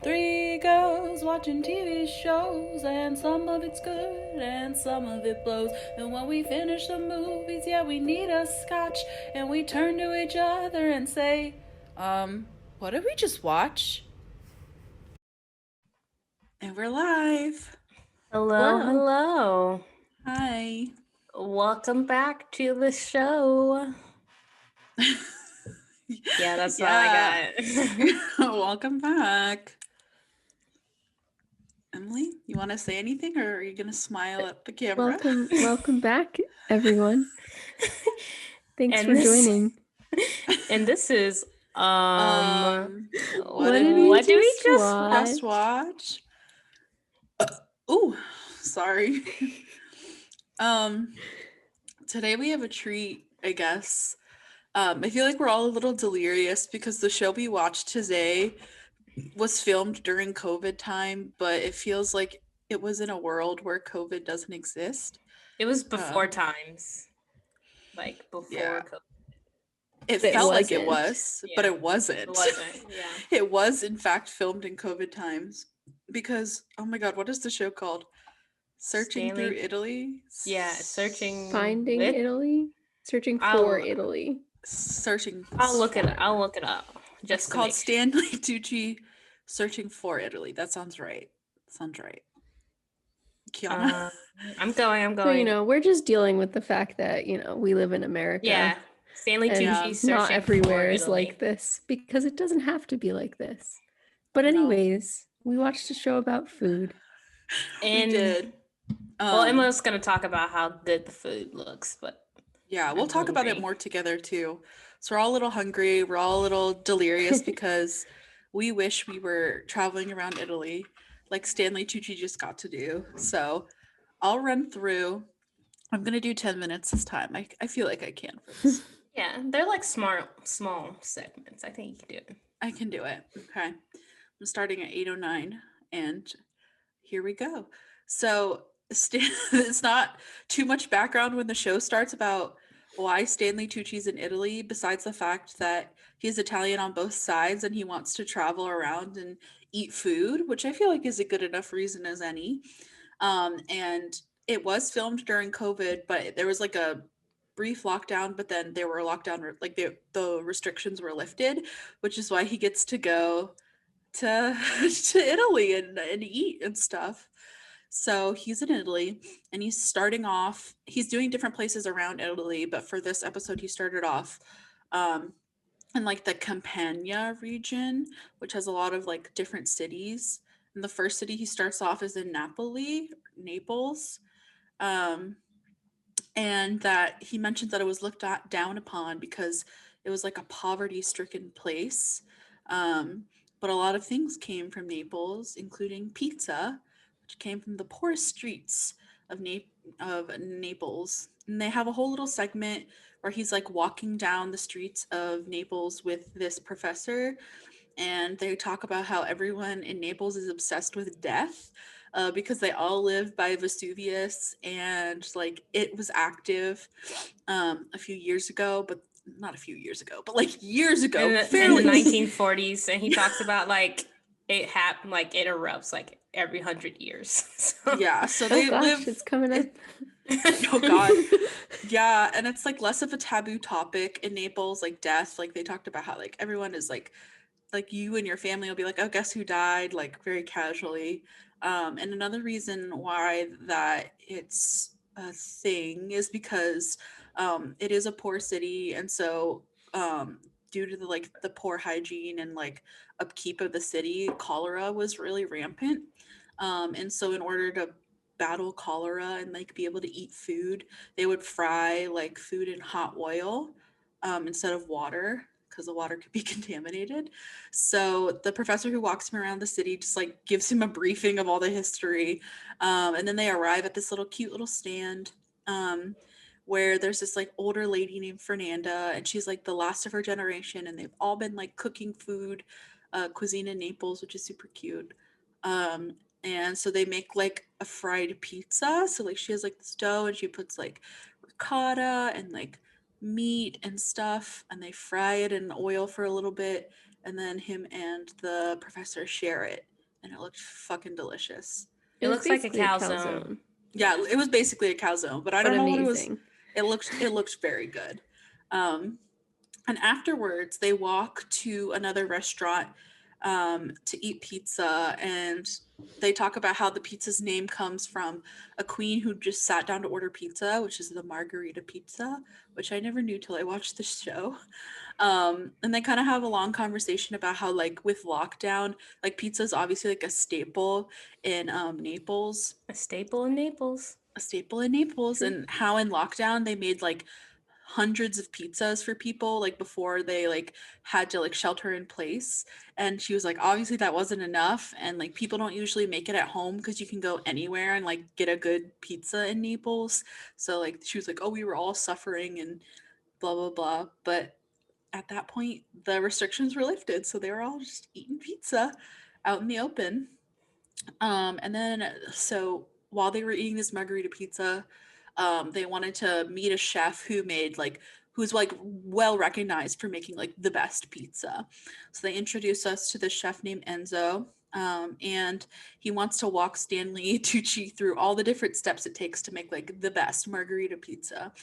Three girls watching TV shows, and some of it's good and some of it blows. And when we finish the movies, yeah, we need a scotch, and we turn to each other and say, what did we just watch? And we're live. Hello, Hello. hello. Hi. Welcome back to the show. Yeah, that's all I got. Welcome back. Emily, you want to say anything, or are you going to smile at the camera? Welcome back, everyone. Thanks And for joining. And this is What What did we what did we just watch? Oh, sorry. Today we have a treat, I guess. I feel like we're all a little delirious because the show we watched today was filmed during COVID time, but it feels like it was in a world where COVID doesn't exist. It was before times. Like before Yeah. COVID. It But it felt like it wasn't. was, but it wasn't. It wasn't, yeah. It was, in fact, filmed in COVID times because, oh my God, what is the show called? Searching Stanley- Through Italy? Yeah, searching Finding with- Italy? Searching for Italy. Searching. I'll look it up. It's called Stanley Tucci Searching for Italy. That sounds right. Kiana? I'm going. So, we're just dealing with the fact that, we live in America. Yeah. Stanley And Tucci searching not everywhere for is Italy. like this because it doesn't have to be like this. But No. anyways, we watched a show about food. And we did. Well, Emma's going to talk about how good the food looks, but yeah, we'll talk about it more together too. So we're all a little hungry. We're all a little delirious because we wish we were traveling around Italy like Stanley Tucci just got to do. So I'll run through. I'm going to do 10 minutes this time. I feel like I can for this. Yeah, they're like small segments. I think you can do it. I can do it. Okay. I'm starting at 8:09 and here we go. So it's not too much background when the show starts about why Stanley Tucci's in Italy, besides the fact that he's Italian on both sides and he wants to travel around and eat food, which I feel like is a good enough reason as any. And it was filmed during COVID, but there was like a brief lockdown, but then there were lockdown, like the restrictions were lifted, which is why he gets to go to Italy and eat and stuff. So he's in Italy and he's doing different places around Italy, but for this episode he started off in like the Campania region, which has a lot of like different cities. And the first city he starts off is in Naples. And that he mentioned that it was looked down upon because it was like a poverty-stricken place. But a lot of things came from Naples, including pizza, which came from the poorest streets of Naples. And they have a whole little segment where he's like walking down the streets of Naples with this professor, and they talk about how everyone in Naples is obsessed with death. Because they all live by Vesuvius, and like it was active a few years ago, but not a few years ago, but like years ago, in the 1940s, and he talks about like it happened, like it erupts like every 100 years. Yeah, so they live. It's coming up. Oh God, yeah, and it's like less of a taboo topic in Naples, like death. Like they talked about how like everyone is like you and your family will be like, oh, guess who died, like very casually. And another reason why that it's a thing is because it is a poor city, and so due to the poor hygiene and like upkeep of the city, cholera was really rampant. And so in order to battle cholera and like be able to eat food, they would fry like food in hot oil instead of water, because the water could be contaminated. So the professor who walks him around the city just like gives him a briefing of all the history. And then they arrive at this cute little stand where there's this like older lady named Fernanda, and she's like the last of her generation, and they've all been like cooking food, cuisine in Naples, which is super cute. And so they make like a fried pizza. So like she has like this dough and she puts like ricotta and like meat and stuff, and they fry it in oil for a little bit, and then him and the professor share it. and it looked fucking delicious. It was looks like a basically calzone. Yeah, it was basically a calzone, but I but don't know what it was. amazing. It looked very good. And afterwards, they walk to another restaurant to eat pizza, and they talk about how the pizza's name comes from a queen who just sat down to order pizza, which is the margarita pizza, which I never knew till I watched the show. And they kind of have a long conversation about how, like, with lockdown, like, pizza is obviously like a staple in Naples, A staple in Naples. True. and how in lockdown they made like hundreds of pizzas for people, like, before they like had to like shelter in place. And she was like, obviously that wasn't enough, and like people don't usually make it at home because you can go anywhere and like get a good pizza in Naples. So like she was like, oh, we were all suffering and blah blah blah. But at that point the restrictions were lifted, so they were all just eating pizza out in the open. And then, so while they were eating this margarita pizza, they wanted to meet a chef who's like well recognized for making like the best pizza. So they introduced us to this chef named Enzo. And he wants to walk Stanley Tucci through all the different steps it takes to make like the best margarita pizza.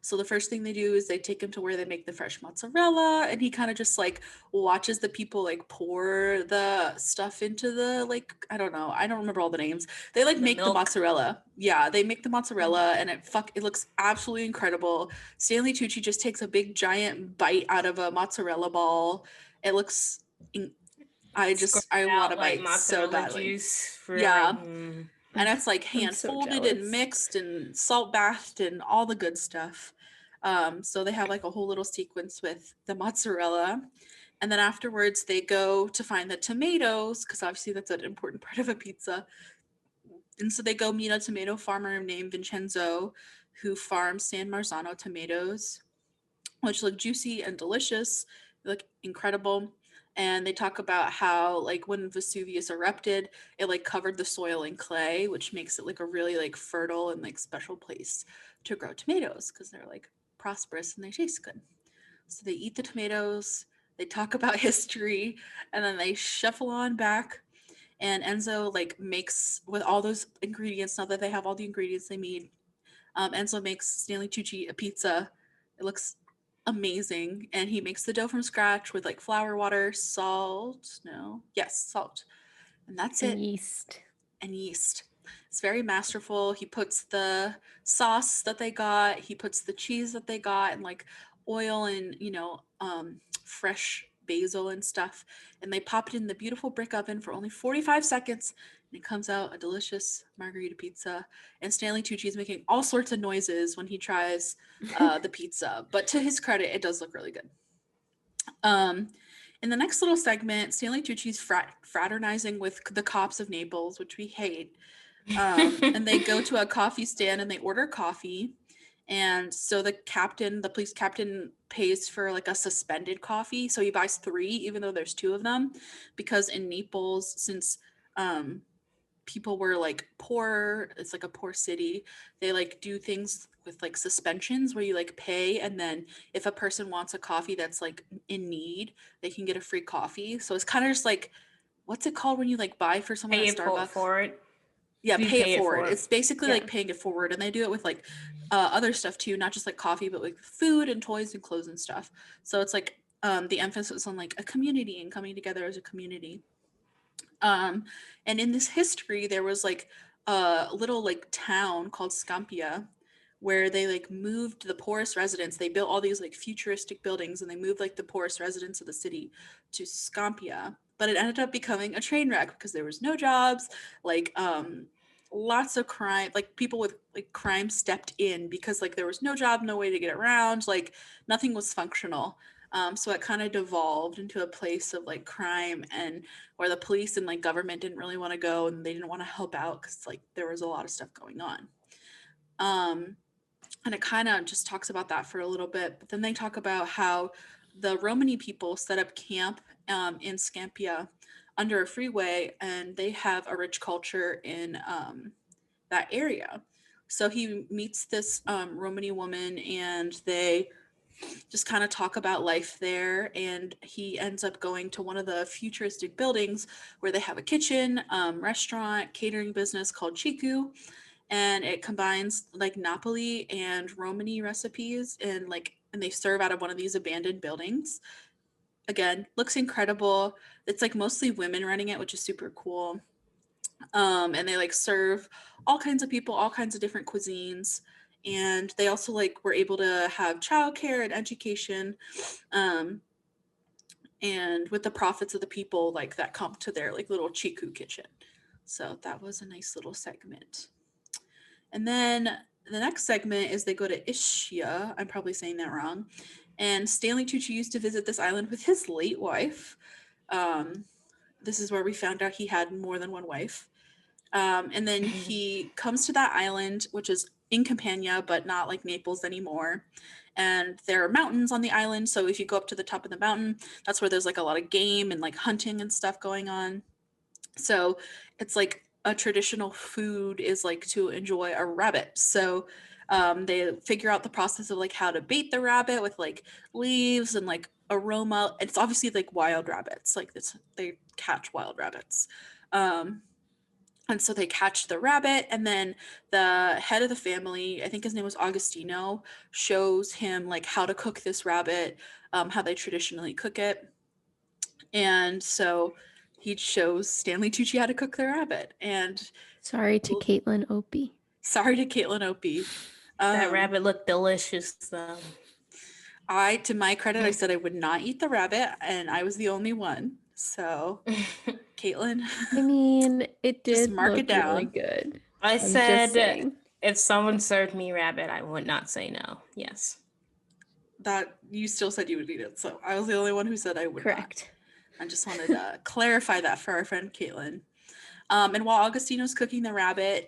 So the first thing they do is they take him to where they make the fresh mozzarella, and he kind of just like watches the people like pour the stuff into the, like, I don't know, I don't remember all the names. They like The make the milk. mozzarella. Yeah, they make the mozzarella, and it looks absolutely incredible. Stanley Tucci just takes a big giant bite out of a mozzarella ball. It looks in- Squirt I want out a like bite so mozzarella badly. juice for like. Yeah. And it's like I'm hand so folded and jealous. mixed and salt bathed and all the good stuff. So they have like a whole little sequence with the mozzarella. And then afterwards, they go to find the tomatoes, because obviously that's an important part of a pizza. And so they go meet a tomato farmer named Vincenzo, who farms San Marzano tomatoes, which look juicy and delicious. They look incredible. And they talk about how, like, when Vesuvius erupted, it like covered the soil in clay, which makes it like a really like fertile and like special place to grow tomatoes, because they're like prosperous and they taste good. So they eat the tomatoes, they talk about history, and then they shuffle on back. And Enzo like makes, with all those ingredients, now that they have all the ingredients they need, Enzo makes Stanley Tucci a pizza. It looks amazing, and he makes the dough from scratch with like flour, water, salt. No, yes, salt, and that's And it. yeast. And yeast. It's very masterful. He puts the sauce that they got, he puts the cheese that they got, and like oil and, fresh basil and stuff. And they pop it in the beautiful brick oven for only 45 seconds. And it comes out a delicious margarita pizza. And Stanley Tucci is making all sorts of noises when he tries the pizza. But to his credit, it does look really good. Um, in the next little segment, Stanley Tucci's fraternizing with the cops of Naples, which we hate. And they go to a coffee stand and they order coffee. And so the police captain, pays for like a suspended coffee. So he buys three, even though there's two of them, because in Naples, since um, people were like poor, it's like a poor city, they like do things with like suspensions where you like pay, and then if a person wants a coffee that's like in need, they can get a free coffee. So it's kind of just like, what's it called when you like buy for someone Pay at it Starbucks? forward. Yeah, We pay it pay it forward. forward. It's basically Yeah. like paying it forward, and they do it with like other stuff too, not just like coffee, but like food and toys and clothes and stuff. So it's like the emphasis on like a community and coming together as a community. Um, and in this history, there was like a little like town called Scampia, where they like moved the poorest residents. They built all these like futuristic buildings, and they moved like the poorest residents of the city to Scampia. But it ended up becoming a train wreck because there was no jobs, like lots of crime, like people with like crime stepped in because like there was no job, no way to get around, like nothing was functional. So it kind of devolved into a place of like crime, and where the police and like government didn't really want to go, and they didn't want to help out because like there was a lot of stuff going on. Um, and it kind of just talks about that for a little bit, but then they talk about how the Romani people set up camp in Scampia under a freeway, and they have a rich culture in that area. So he meets this Romani woman, and they just kind of talk about life there. And he ends up going to one of the futuristic buildings where they have a kitchen, restaurant, catering business called Chiku. And it combines like Napoli and Romani recipes, and they serve out of one of these abandoned buildings. Again, looks incredible. It's like mostly women running it, which is super cool. And they like serve all kinds of people, all kinds of different cuisines. And they also like were able to have childcare and education. Um, and with the profits of the people like that come to their like little Chiku kitchen. So that was a nice little segment. And then the next segment is they go to Ischia. I'm probably saying that wrong. And Stanley Tucci used to visit this island with his late wife. Um, this is where we found out he had more than one wife. And then he comes to that island, which is in Campania, but not like Naples anymore. And there are mountains on the island. So if you go up to the top of the mountain, that's where there's like a lot of game and like hunting and stuff going on. So it's like a traditional food is like to enjoy a rabbit. So they figure out the process of like how to bait the rabbit with like leaves and like aroma. It's obviously like wild rabbits, like this, they catch wild rabbits. Um, and so they catch the rabbit, and then the head of the family, I think his name was Augustino, shows him like how to cook this rabbit, how they traditionally cook it. And so he shows Stanley Tucci how to cook the rabbit. And Sorry to Caitlin Opie. sorry to Caitlin Opie. That rabbit looked delicious. To my credit, I said I would not eat the rabbit, and I was the only one. So, Caitlin, I mean, it did just mark look it down. really good. I I'm just said saying. if someone served me rabbit, I would not say no. Yes. That you still said you would eat it, so I was the only one who said I would Correct. not. I just wanted to clarify that for our friend Caitlin. And while Augustino's cooking the rabbit,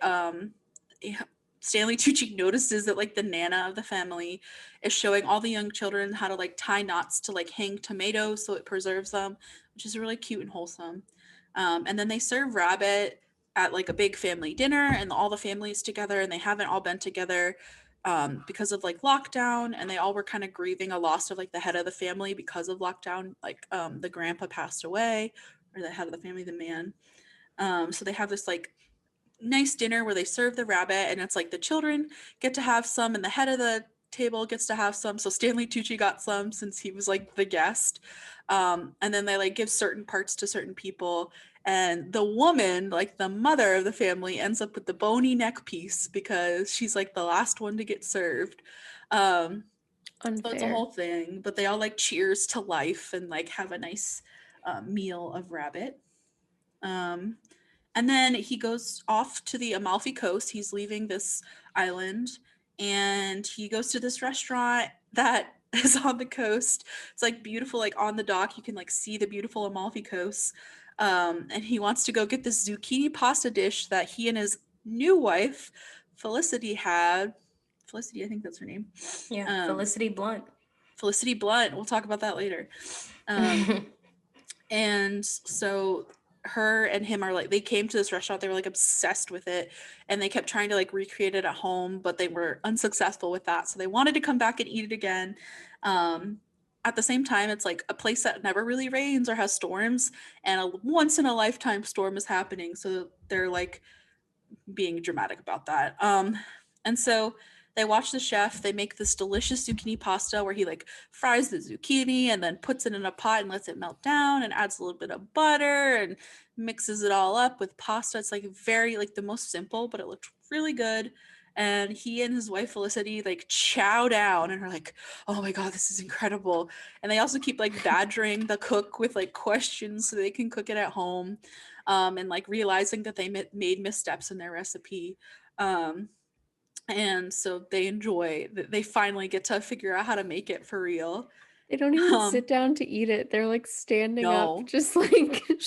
Stanley Tucci notices that like the nana of the family is showing all the young children how to like tie knots to like hang tomatoes so it preserves them, which is really cute and wholesome. And then they serve rabbit at like a big family dinner, and all the families together, and they haven't all been together because of like lockdown, and they all were kind of grieving a loss of like the head of the family because of lockdown. Like the grandpa passed away, or the head of the family, the man. So they have this like nice dinner where they serve the rabbit, and it's like the children get to have some and the head of the table gets to have some. So Stanley Tucci got some since he was like the guest. And then they like give certain parts to certain people, and the woman, like the mother of the family, ends up with the bony neck piece because she's like the last one to get served. So it's a Unfair. whole thing, but they all like cheers to life and like have a nice meal of rabbit. um, and then he goes off to the Amalfi Coast. He's leaving this island, and he goes to this restaurant that is on the coast. It's like beautiful, like on the dock. You can like see the beautiful Amalfi Coast. And he wants to go get this zucchini pasta dish that he and his new wife, Felicity, had. Felicity, I think that's her name. Yeah, Felicity Blunt. Felicity Blunt. We'll talk about that later. And so her and him are like, they came to this restaurant, they were like obsessed with it, and they kept trying to like recreate it at home, but they were unsuccessful with that, so they wanted to come back and eat it again. At the same time, it's like a place that never really rains or has storms, and a once in a lifetime storm is happening, so they're like being dramatic about that. And so they watch the chef, they make this delicious zucchini pasta where he like fries the zucchini and then puts it in a pot and lets it melt down and adds a little bit of butter and mixes it all up with pasta. It's like very like the most simple, but it looked really good. And he and his wife Felicity like chow down and are like, oh my god, this is incredible. And they also keep like badgering the cook with like questions so they can cook it at home, and like realizing that they made missteps in their recipe. And so they enjoy that they finally get to figure out how to make it for real. They don't even sit down to eat it. They're like standing No. up, just like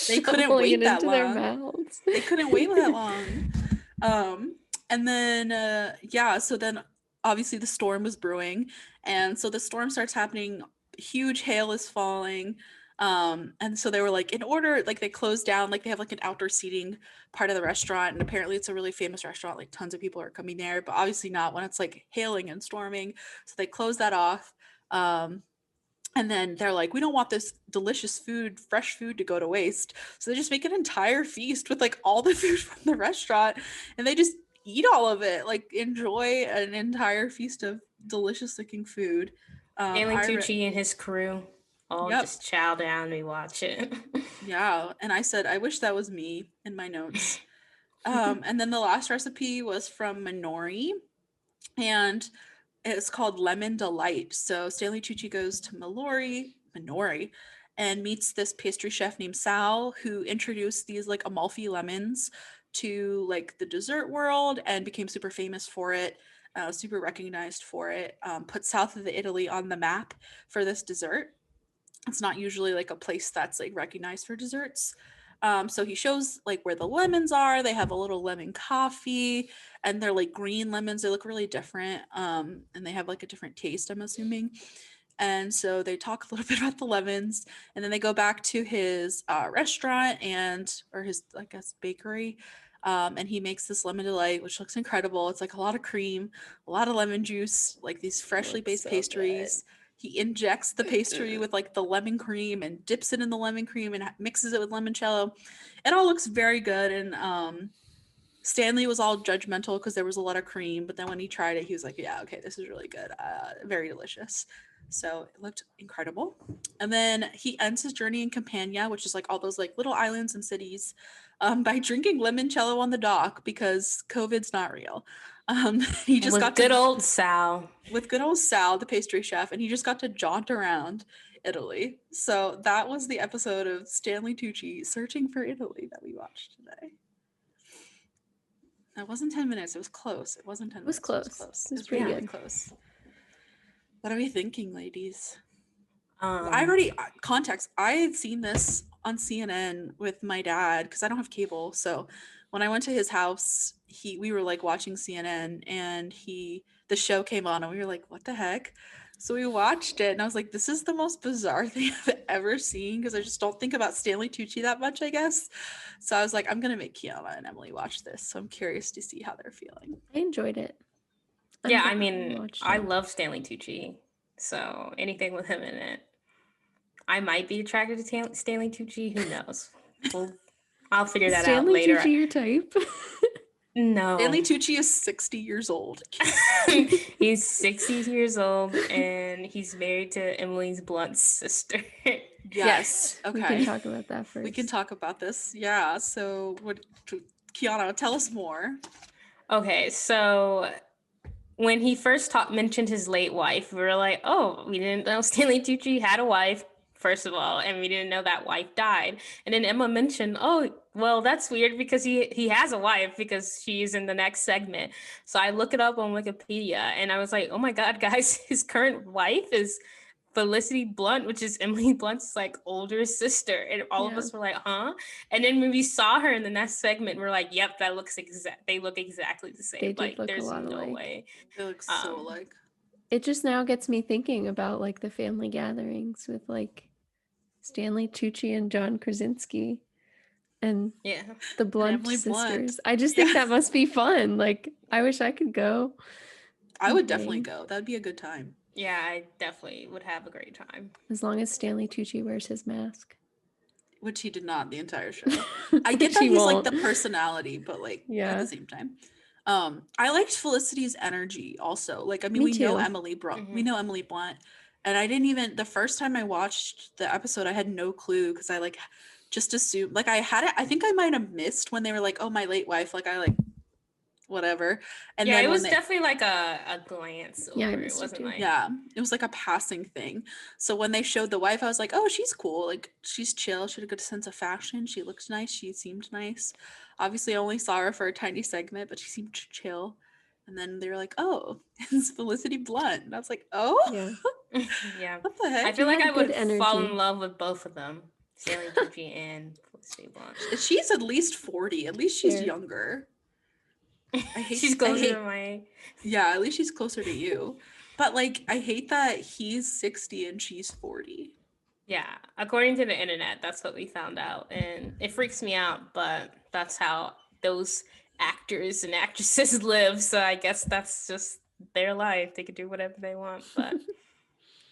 They couldn't shoveling wait it that into their long. mouths. They couldn't wait that long. And then so then obviously the storm was brewing, and so the storm starts happening, huge hail is falling. And so they were like, in order, like they closed down, like they have like an outdoor seating part of the restaurant, and apparently it's a really famous restaurant, like tons of people are coming there, but obviously not when it's like hailing and storming. So they closed that off. And then they're like, we don't want this delicious food, fresh food to go to waste. So they just make an entire feast with like all the food from the restaurant and they just eat all of it, like enjoy an entire feast of delicious looking food. Stanley Tucci and his crew all Yep. just chow down and watch it. Yeah. And I said, I wish that was me in my notes. And then the last recipe was from Minori and it's called Lemon Delight. So Stanley Tucci goes to Minori, and meets this pastry chef named Sal, who introduced these like Amalfi lemons to like the dessert world and became super famous for it, super recognized for it. Put south of Italy on the map for this dessert. It's not usually like a place that's like recognized for desserts. So he shows like where the lemons are. They have a little lemon coffee and they're like green lemons. They look really different. And they have like a different taste, I'm assuming. And so they talk a little bit about the lemons and then they go back to his restaurant or his, I guess, bakery. And he makes this lemon delight, which looks incredible. It's like a lot of cream, a lot of lemon juice, like these freshly baked pastries. Good. He injects the pastry with like the lemon cream and dips it in the lemon cream and mixes it with limoncello. It all looks very good. And Stanley was all judgmental because there was a lot of cream, but then when he tried it, he was like, yeah, okay, this is really good. Very delicious. So it looked incredible. And then he ends his journey in Campania, which is like all those like little islands and cities, by drinking limoncello on the dock because COVID's not real. He just got good old Sal. With good old Sal, the pastry chef, and he just got to jaunt around Italy. So that was the episode of Stanley Tucci Searching for Italy that we watched today. It wasn't 10 minutes. It was close. It wasn't 10 minutes. It was close. It was pretty really close. What are we thinking, ladies? Context. I had seen this on CNN with my dad because I don't have cable. So when I went to his house, we were like watching CNN and the show came on and we were like, what the heck? So we watched it and I was like, this is the most bizarre thing I've ever seen because I just don't think about Stanley Tucci that much, I guess. So I was like, I'm going to make Kiana and Emily watch this. So I'm curious to see how they're feeling. I enjoyed it. I mean, I love Stanley Tucci. So anything with him in it. I might be attracted to Stanley Tucci. Who knows? I'll figure that out later. Stanley Tucci your type? No. Stanley Tucci is 60 years old. He's 60 years old and he's married to Emily Blunt's sister. Yes. Okay. We can talk about that first. We can talk about this. Yeah. So Kiana, tell us more. Okay. So when he first mentioned his late wife, we were like, oh, we didn't know Stanley Tucci had a wife, first of all, and we didn't know that wife died. And then Emma mentioned, oh, well, that's weird because he has a wife because she's in the next segment. So I look it up on Wikipedia and I was like, oh my God, guys, his current wife is Felicity Blunt, which is Emily Blunt's like older sister. And all of us were like, huh? And then when we saw her in the next segment, we're like, yep, they look exactly the same. They look there's a lot no alike. way. They look so alike. It just now gets me thinking about like the family gatherings with like Stanley Tucci and John Krasinski and the Blunt sisters. Blunt. I just think that must be fun. Like, I wish I could go. I would definitely go. That'd be a good time. Yeah, I definitely would have a great time. As long as Stanley Tucci wears his mask. Which he did not the entire show. I get that he's like the personality, but like at the same time. I liked Felicity's energy also. Like, I mean, we know Emily Blunt. Mm-hmm. We know Emily Blunt. And I didn't even, the first time I watched the episode, I had no clue because I like just assumed, like I think I might have missed when they were like, oh, my late wife. Like I like, whatever. And yeah, then it was definitely like a glance over. It wasn't like, it was like a passing thing. So when they showed the wife, I was like, oh, she's cool. Like she's chill. She had a good sense of fashion. She looked nice. She seemed nice. Obviously, I only saw her for a tiny segment, but she seemed chill. And then they were like, oh, it's Felicity Blunt. And I was like, oh? Yeah. Yeah. What the heck? I feel like I would fall in love with both of them. Stanley Tucci and Felicity Blunt. She's at least 40. At least she's younger. She's closer to my... Yeah, at least she's closer to you. But like, I hate that he's 60 and she's 40. Yeah, according to the internet, that's what we found out. And it freaks me out, but that's how those actors and actresses live. So I guess that's just their life. They could do whatever they want. But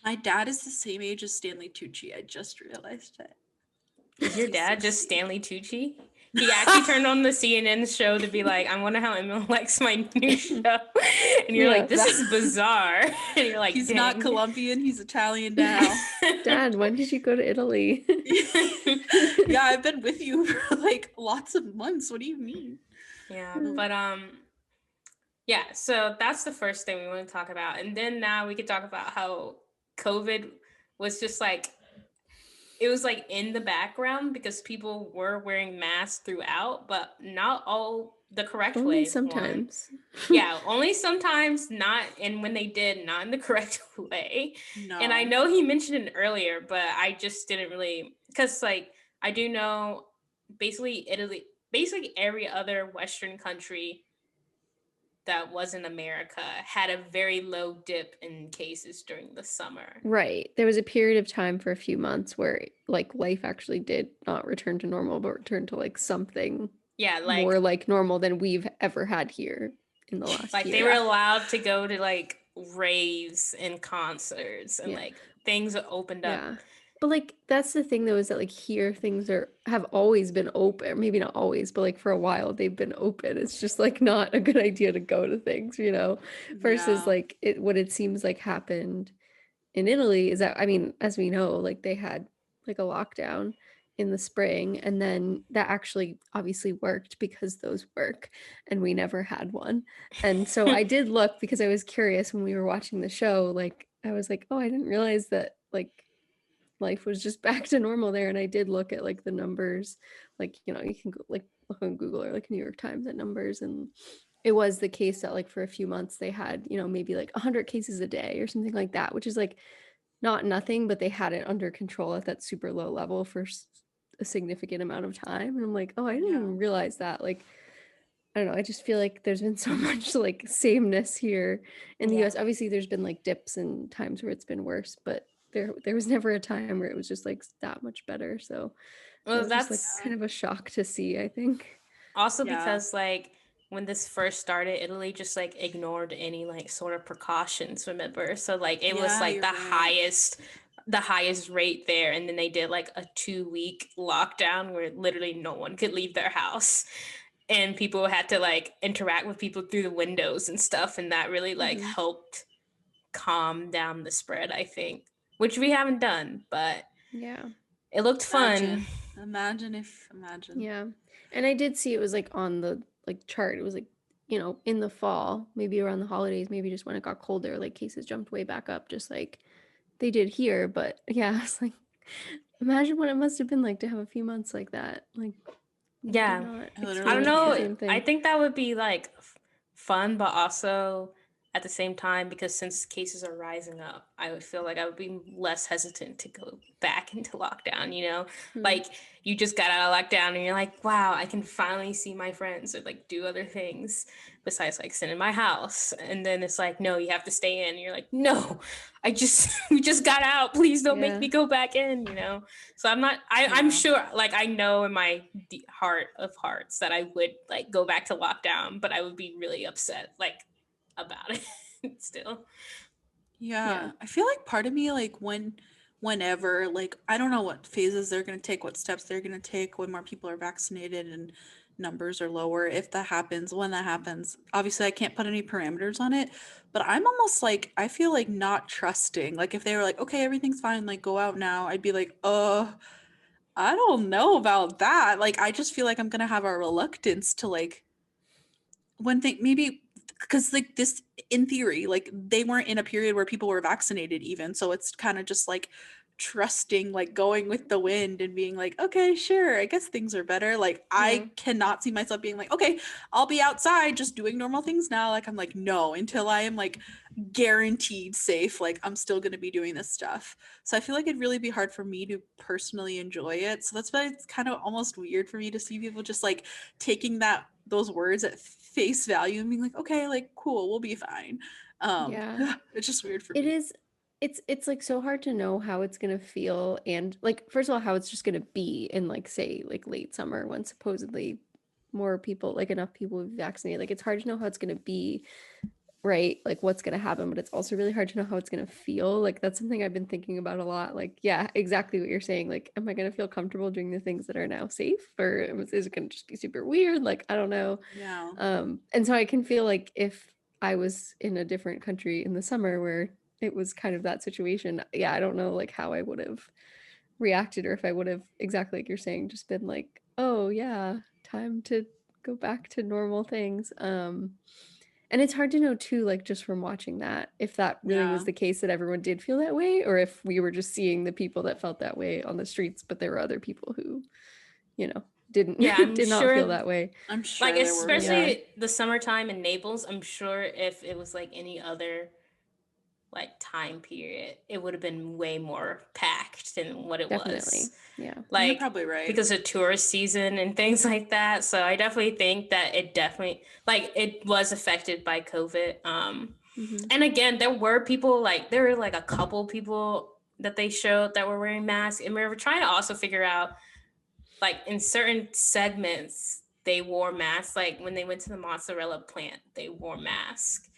My dad is the same age as Stanley Tucci. I just realized it. Is your dad just Stanley Tucci? He actually turned on the CNN show to be like, I wonder how Emil likes my new show. And you're like, this is bizarre. And you're like, he's dang. not Colombian, he's Italian now. Dad, when did you go to Italy? Yeah, I've been with you for like lots of months. What do you mean? Yeah, but yeah, so that's the first thing we want to talk about. And then now we could talk about how COVID was just like, it was like in the background because people were wearing masks throughout, but not all the correct way. Only sometimes. Yeah, only sometimes, not, and when they did, not in the correct way. No. And I know he mentioned it earlier, but I just didn't really, because like, I do know basically Italy, basically every other Western country that wasn't America had a very low dip in cases during the summer. Right. There was a period of time for a few months where like life actually did not return to normal, but returned to like something like more like normal than we've ever had here in the last year. They were allowed to go to like raves and concerts and like things opened up. Yeah. But like that's the thing though, is that like here things have always been open. Maybe not always, but like for a while they've been open. It's just like not a good idea to go to things, versus like what it seems like happened in Italy is that, I mean, as we know, like they had like a lockdown in the spring, and then that actually obviously worked because those work, and we never had one. And so I did look because I was curious when we were watching the show, like I was like, oh, I didn't realize that like life was just back to normal there. And I did look at like the numbers, like you can go, like look on Google or like New York Times at numbers, and it was the case that like for a few months they had maybe like 100 cases a day or something like that, which is like not nothing, but they had it under control at that super low level for a significant amount of time. And I'm like, oh, I didn't even realize that. Like, I don't know, I just feel like there's been so much like sameness here in the US. Obviously there's been like dips and times where it's been worse, but there was never a time where it was just like that much better. So that's just, like kind of a shock to see, I think. Also because like when this first started, Italy just like ignored any like sort of precautions, remember? So like it was like the highest rate there, and then they did like a 2-week lockdown where literally no one could leave their house, and people had to like interact with people through the windows and stuff, and that really like helped calm down the spread, I think, which we haven't done, but it looked fun. Imagine. Yeah. And I did see it was like on the like chart. It was like, in the fall, maybe around the holidays, maybe just when it got colder, like cases jumped way back up, just like they did here. But yeah, it's like, imagine what it must have been like to have a few months like that. Like, I don't know. I think that would be like fun, but also at the same time, because since cases are rising up, I would feel like I would be less hesitant to go back into lockdown, like you just got out of lockdown and you're like, wow, I can finally see my friends or like do other things besides like sit in my house. And then it's like, no, you have to stay in. And you're like, no, we just got out. Please don't make me go back in, So I'm sure, like, I know in my heart of hearts that I would like go back to lockdown, but I would be really upset, like, about it still. Yeah. I feel like part of me, like whenever, like, I don't know what phases they're going to take, what steps they're going to take when more people are vaccinated and numbers are lower, if that happens, when that happens. Obviously I can't put any parameters on it, but I'm almost like, I feel like not trusting. Like if they were like, okay, everything's fine, like go out now, I'd be like, I don't know about that. Like I just feel like I'm going to have a reluctance to like, when they maybe, because like this, in theory, like they weren't in a period where people were vaccinated even, so it's kind of just like trusting, like going with the wind and being like, okay, sure, I guess things are better. Like I cannot see myself being like, okay, I'll be outside just doing normal things now. Like I'm like, no, until I am like guaranteed safe, like I'm still going to be doing this stuff. So I feel like it'd really be hard for me to personally enjoy it. So that's why it's kind of almost weird for me to see people just like taking those words at face value and being like, okay, like cool, we'll be fine. It's just weird for me. It is. It's like so hard to know how it's gonna feel, and like first of all how it's just gonna be in like say like late summer when supposedly more people, like enough people will be vaccinated. Like it's hard to know how it's gonna be right? Like what's going to happen, but it's also really hard to know how it's going to feel. Like that's something I've been thinking about a lot. Like, yeah, exactly what you're saying. Like, am I going to feel comfortable doing the things that are now safe, or is it going to just be super weird? Like, I don't know. Yeah. And so I can feel like if I was in a different country in the summer where it was kind of that situation, yeah, I don't know like how I would have reacted, or if I would have, exactly like you're saying, just been like, oh yeah, time to go back to normal things. And it's hard to know too, like just from watching that, if that really was the case, that everyone did feel that way, or if we were just seeing the people that felt that way on the streets, but there were other people who, you know, didn't did not feel that way. I'm sure, like especially the summertime in Naples, I'm sure if it was like any other like time period, it would have been way more packed than what it was. Yeah, like you're probably right, because of tourist season and things like that. So I definitely think that it definitely like it was affected by COVID. And again, there were people like there were like a couple people that they showed that were wearing masks, and we were trying to also figure out like in certain segments they wore masks. Like when they went to the mozzarella plant, they wore masks.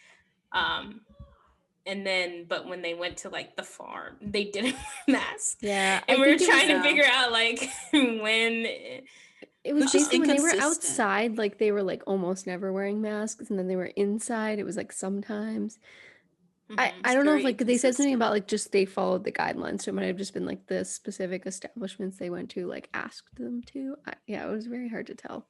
And then, but when they went to like the farm, they didn't wear masks. Yeah, and we were trying to figure out like when it was just when they were outside, like they were like almost never wearing masks, and then they were inside, it was like sometimes. I don't know if like they said something about like just they followed the guidelines, so it might have just been like the specific establishments they went to like asked them to. Yeah, it was very hard to tell.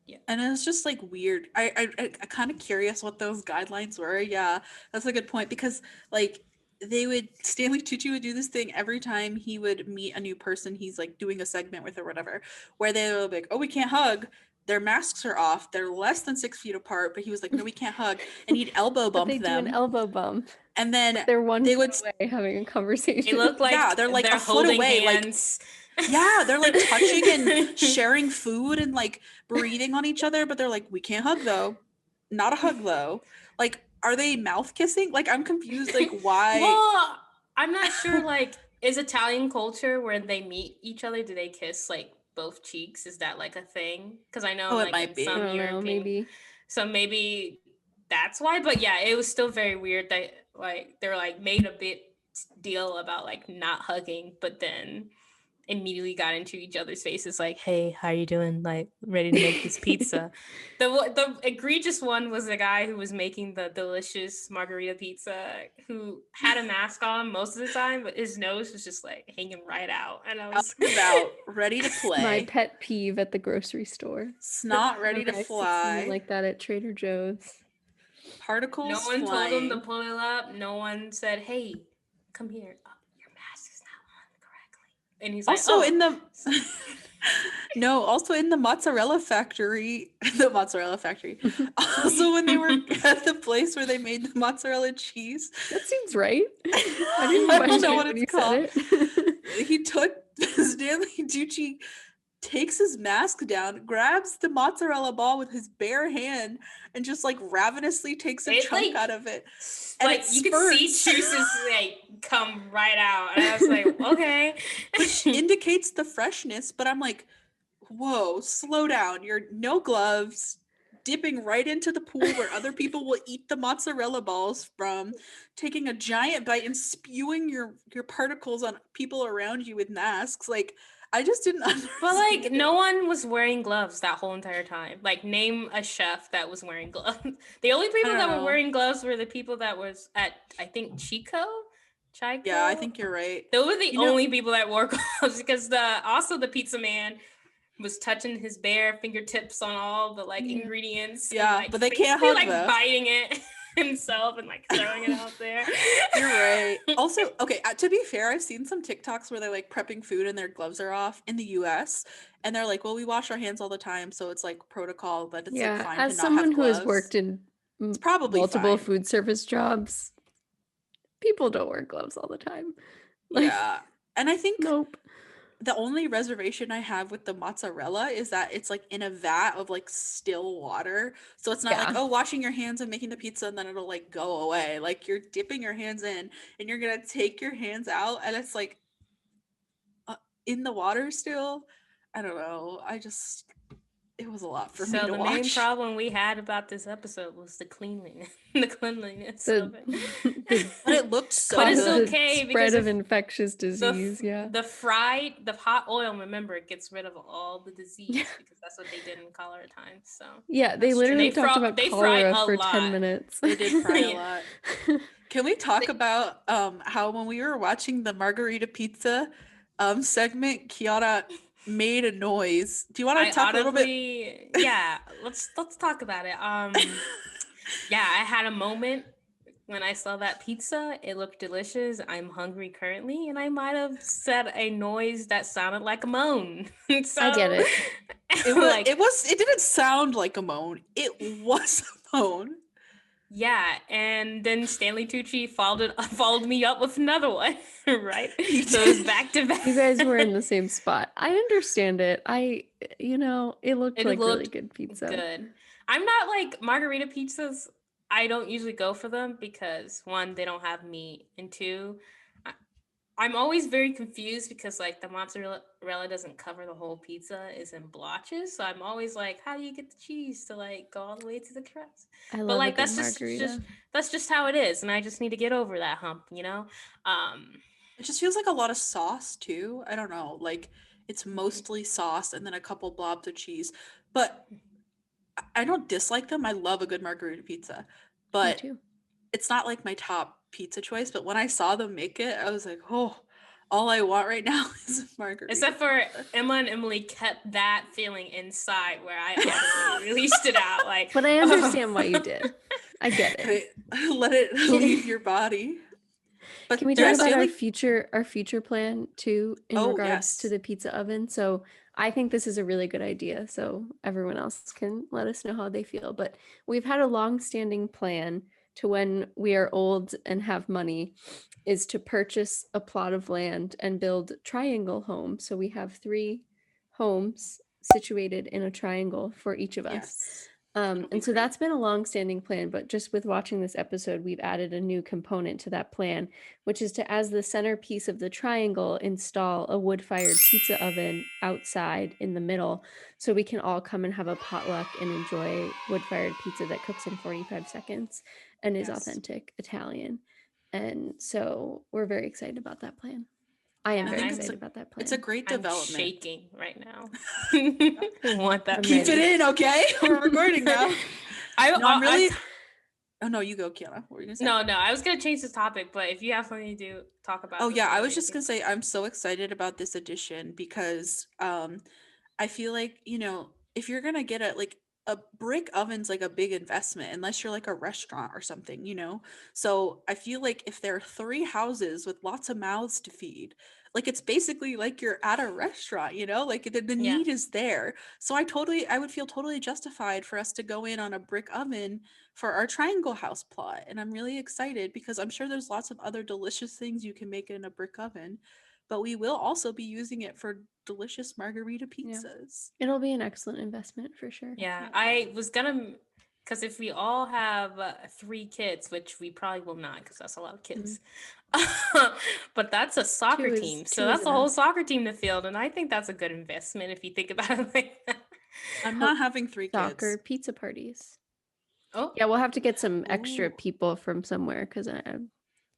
Yeah, and it's just like weird. I kind of curious what those guidelines were. Yeah, that's a good point, because like Stanley Tucci would do this thing every time he would meet a new person he's like doing a segment with or whatever, where they would be like, oh, we can't hug. Their masks are off. They're less than 6 feet apart. But he was like, no, we can't hug. And he'd elbow bump them. They do an elbow bump. And then they're they would away having a conversation. They look like they're like a foot away. Hands. Like, they're like touching and sharing food and like breathing on each other. But they're like, we can't hug though. Not a hug though. Like, are they mouth kissing? Like, I'm confused. Like, why? Well, I'm not sure. Like, is Italian culture where they meet each other, do they kiss like both cheeks? Is that like a thing? Because I know like it might be. Some European, maybe. So maybe that's why. But yeah, it was still very weird that like they were like made a big deal about like not hugging, but then immediately got into each other's faces like, hey, how are you doing? Like, ready to make this pizza. The egregious one was the guy who was making the delicious margarita pizza, who had a mask on most of the time, but his nose was just like hanging right out. And I was about ready to play. My pet peeve at the grocery store. Snot ready to fly. Like that at Trader Joe's. Particles No one flying. told him to pull it up. No one said, hey, come here. And he's also like, in the also in the mozzarella factory. Also, when they were at the place where they made the mozzarella cheese. That seems right. I don't know what it's called. He took Stanley Tucci, takes his mask down, grabs the mozzarella ball with his bare hand, and just like ravenously takes a chunk out of it. And like you can see juices like come right out. And I was like, okay. Which indicates the freshness, but I'm like, whoa, slow down. You're no gloves, dipping right into the pool where other people will eat the mozzarella balls from, taking a giant bite and spewing your particles on people around you with masks. Like, I just didn't understand. But like no one was wearing gloves that whole entire time. Like, name a chef that was wearing gloves. The only people that were wearing gloves were the people that was at, I think, Chico. Yeah, I think you're right. Those were the only people that wore gloves, because the pizza man was touching his bare fingertips on all the like ingredients. Yeah, and, like, but they can't hug like though. Biting it himself and like throwing it out there. You're right. Also, okay, to be fair, I've seen some TikToks where they're like prepping food and their gloves are off in the US, and they're like, well, we wash our hands all the time, so it's like protocol, but it's like fine as to not someone have gloves. who has worked in it's probably multiple fine. food service jobs, people don't wear gloves all the time. Yeah. And I think nope. The only reservation I have with the mozzarella is that it's like in a vat of like still water. So it's not like, oh, washing your hands and making the pizza and then it'll like go away. Like, you're dipping your hands in and you're going to take your hands out and it's like in the water still. I don't know. it was a lot for me to So the watch. main problem we had about this episode was the cleanliness of it. But it looked so but good. it's okay spread of infectious disease. The hot oil, remember, it gets rid of all the disease because that's what they did in cholera times. So yeah, they literally talked about cholera for 10 minutes. They did fry a lot. Can we talk about how when we were watching the margarita pizza segment, Kiana made a noise? Do you want to talk a little bit? Yeah, let's talk about it. Yeah, I had a moment when I saw that pizza. It looked delicious. I'm hungry currently, and I might have said a noise that sounded like a moan. So, I get it. It didn't sound like a moan. It was a moan. Yeah, and then Stanley Tucci followed me up with another one, right? So it was back to back. You guys were in the same spot. I understand it. It looked like really good pizza. Good. I'm not like margarita pizzas. I don't usually go for them because one, they don't have meat, and two, I'm always very confused because like the mozzarella doesn't cover the whole pizza, it's in blotches. So I'm always like, how do you get the cheese to like go all the way to the crust? I love a good margarita. That's just how it is, and I just need to get over that hump, you know? It just feels like a lot of sauce too. I don't know. Like it's mostly sauce and then a couple blobs of cheese. But I don't dislike them. I love a good margarita pizza. But it's not like my top pizza choice. But when I saw them make it, I was like, oh, all I want right now is a margarita. Except for Emma and Emily kept that feeling inside where I released it out. Like, but I understand why you did. I get it. Let it leave your body. But can we talk about our future plan too in regards to the pizza oven? So I think this is a really good idea. So everyone else can let us know how they feel. But we've had a long-standing plan to when we are old and have money is to purchase a plot of land and build triangle homes. So we have 3 homes situated in a triangle for each of us. And so that's been a long-standing plan, but just with watching this episode, we've added a new component to that plan, which is to, as the centerpiece of the triangle, install a wood-fired pizza oven outside in the middle, so we can all come and have a potluck and enjoy wood-fired pizza that cooks in 45 seconds and is authentic Italian. And so we're very excited about that plan. I am very excited about that plan. It's a great development. I'm shaking right now. I want that. Keep it in, okay? We're recording now. I'm really. Oh no, you go, Kiana. What were you gonna say? No, I was gonna change the topic, but if you have something to talk about. Oh yeah, I was just gonna say I'm so excited about this edition because I feel like, if you're gonna get a brick oven's like a big investment unless you're like a restaurant or something, so I feel like if there are 3 houses with lots of mouths to feed, like it's basically like you're at a restaurant, like the need is there. So I would feel totally justified for us to go in on a brick oven for our triangle house plot, and I'm really excited because I'm sure there's lots of other delicious things you can make in a brick oven, but we will also be using it for delicious margarita pizzas. It'll be an excellent investment for sure. Yeah, I was gonna, because if we all have 3 kids, which we probably will not, because that's a lot of kids, but that's a soccer team, so that's a whole soccer team to field, and I think that's a good investment if you think about it like that. I'm not having 3 kids. Soccer pizza parties. Oh yeah, we'll have to get some extra people from somewhere because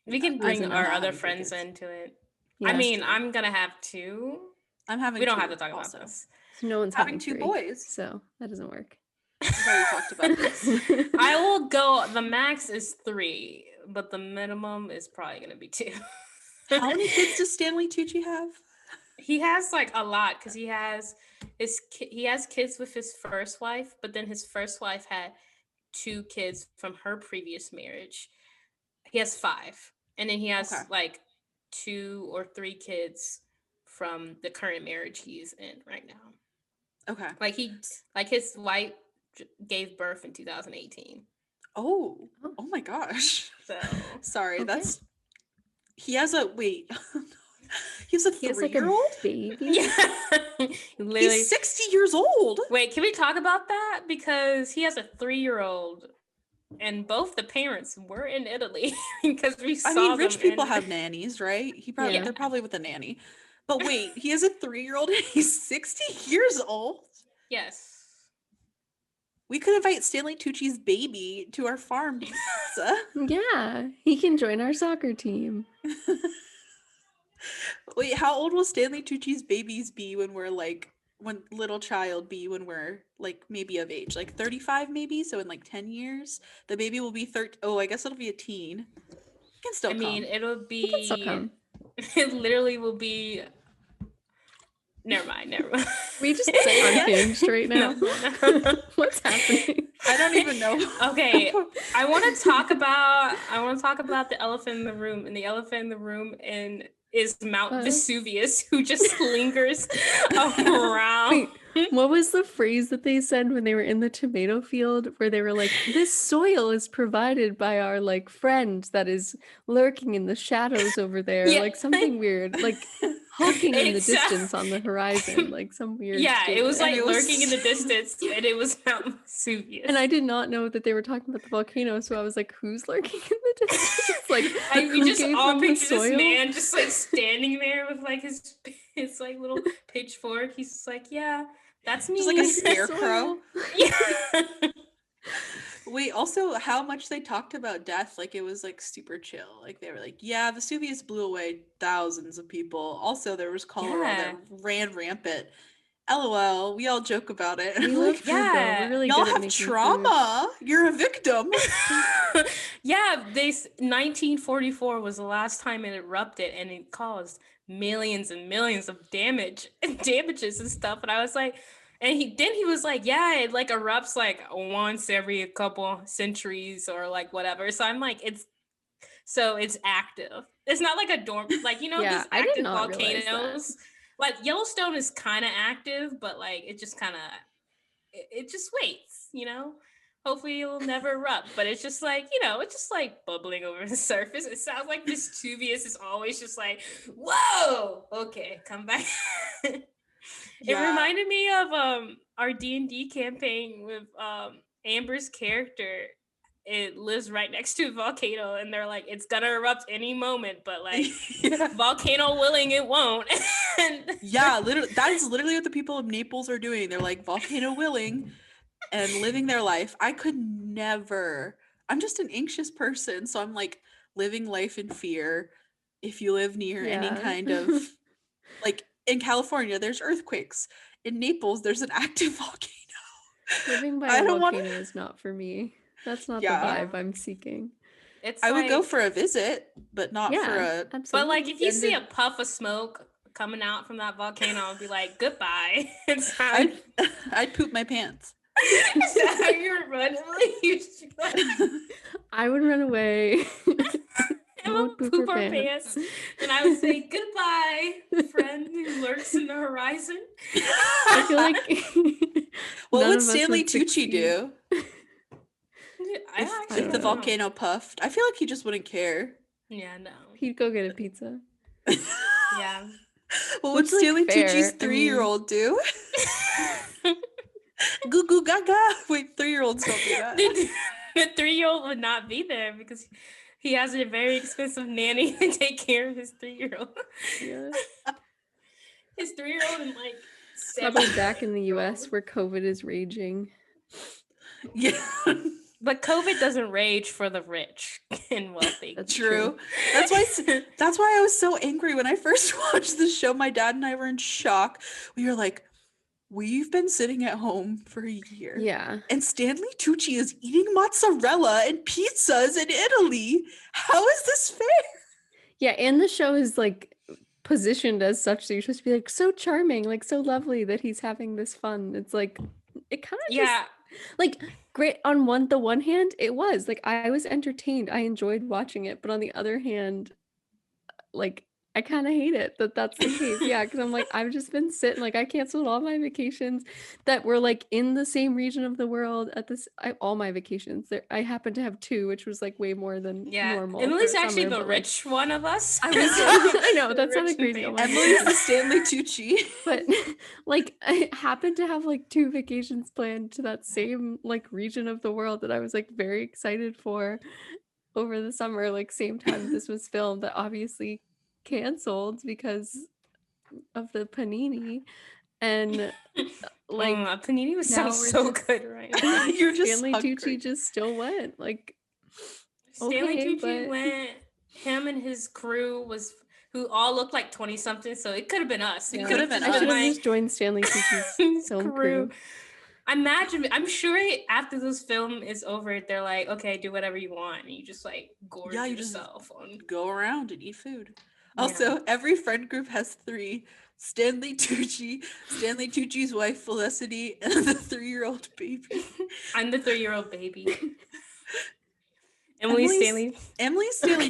we can bring our other friends into it. Yeah, I mean, I'm gonna have 2. I'm having. We don't have to talk about this. So no one's having 2 boys, so that doesn't work. We've already talked about this. I will go. The max is 3, but the minimum is probably gonna be 2. How many kids does Stanley Tucci have? He has like a lot because he has kids with his first wife, but then his first wife had 2 kids from her previous marriage. He has 5, and then he has like 2 or 3 kids from the current marriage he's in right now. Okay. Like his wife gave birth in 2018. Oh my gosh. So sorry, he has a 3-year-old baby. Yeah. He's 60 years old. Wait, can we talk about that? Because he has a 3-year-old and both the parents were in Italy because we saw them. Rich people have nannies, right? They're probably with a nanny. But wait, he has a 3-year-old and he's 60 years old? Yes. We could invite Stanley Tucci's baby to our farm to eat pizza. Yeah, he can join our soccer team. Wait, how old will Stanley Tucci's babies be when we're like, when little child be when we're like maybe of age? Like 35 maybe? So in like 10 years, the baby will be 13. Oh, I guess it'll be a teen. He can still come. mean, it'll He can still be, come. it literally will be, never mind. We just unhinged right now. No. What's happening? I don't even know. Okay, I want to talk about the elephant in the room, and the elephant in the room is Mount Vesuvius, who just lingers around. Wait, what was the phrase that they said when they were in the tomato field, where they were like, "This soil is provided by our like friend that is lurking in the shadows over there," like something weird, like hulking in the distance on the horizon, like some weird. Yeah, statement. it was like lurking in the distance, and it was Mount Vesuvius. And I did not know that they were talking about the volcano, so I was like, "Who's lurking in the distance?" Like, we just all picture this man just like standing there with like his like little pitchfork. He's just like, yeah, that's me. Just like a scarecrow. Yeah. Wait, also how much they talked about death, like it was like super chill. Like they were like, yeah, Vesuvius blew away thousands of people. Also, there was cholera that ran rampant. LOL, we all joke about it. We love food, though. We're really y'all good at have trauma. Food. You're a victim. Yeah, 1944 was the last time it erupted, and it caused millions and millions of damages and stuff. And I was like, and he was like, yeah, it like erupts like once every couple centuries or like whatever. So I'm like, it's active. It's not like a dorm, like, you know, these active volcanoes. Like Yellowstone is kind of active, but like it just kind of it just waits, you know. Hopefully it'll never erupt, but it's just like, you know, it's just like bubbling over the surface. It sounds like Vesuvius is always just like, whoa, okay, come back. It reminded me of our D&D campaign with Amber's character. It lives right next to a volcano, and they're like, it's gonna erupt any moment, but like volcano willing, it won't. Yeah, literally, that is literally what the people of Naples are doing. They're like volcano willing and living their life. I could never. I'm just an anxious person, so I'm like living life in fear. If you live near any kind of like in California, there's earthquakes. In Naples, there's an active volcano. Living by a volcano is not for me. That's not the vibe I'm seeking. It's I would go for a visit, but not for a. Absolutely. But like, if you see a puff of smoke coming out from that volcano, I'll be like, goodbye. It's time. I'd poop my pants. Is that how you would run, Emily? I would run away. I would poop our pants. And I would say, goodbye, friend who lurks in the horizon. I feel like what would Stanley Tucci do? If the volcano puffed, I feel like he just wouldn't care. Yeah, no. He'd go get a pizza. Yeah. What would Stanley Tucci's 3-year-old do? Goo goo gaga. Wait, 3-year-olds don't do that. The 3-year-old would not be there because he has a very expensive nanny to take care of his 3-year-old. Yeah. His 3-year-old and like probably back in the US where COVID is raging. Yeah. But COVID doesn't rage for the rich and wealthy. That's true. That's why I was so angry when I first watched the show. My dad and I were in shock. We were like, we've been sitting at home for a year. Yeah. And Stanley Tucci is eating mozzarella and pizzas in Italy. How is this fair? Yeah, and the show is like positioned as such, so you're supposed to be like so charming, like so lovely that he's having this fun. It's like it kind of just like great on the one hand, it was like I was entertained. I enjoyed watching it, but on the other hand, like I kind of hate it that's the case. Yeah, because I'm like, I've just been sitting, like I canceled all my vacations that were like in the same region of the world at this. All my vacations there. I happened to have 2, which was like way more than normal. Emily's actually the rich one of us. I know that sounded crazy. Emily's the Stanley Tucci. But like I happened to have like 2 vacations planned to that same like region of the world that I was like very excited for over the summer, like same time this was filmed, that obviously canceled because of the panini. And like panini sounds so good right now. You're just Stanley hungry. Tucci just still went. Like Stanley Tucci went. Him and his crew who all looked like 20 something, so it could have been us. It could have been I should have us. just joined Stanley Tucci's film crew. I'm sure after this film is over, they're like, okay, do whatever you want. And you just like gorge yourself on. Go around and eat food. Yeah. Also, every friend group has 3. Stanley Tucci, Stanley Tucci's wife Felicity, and the 3-year-old baby. I'm the 3-year-old baby. Emily's Stanley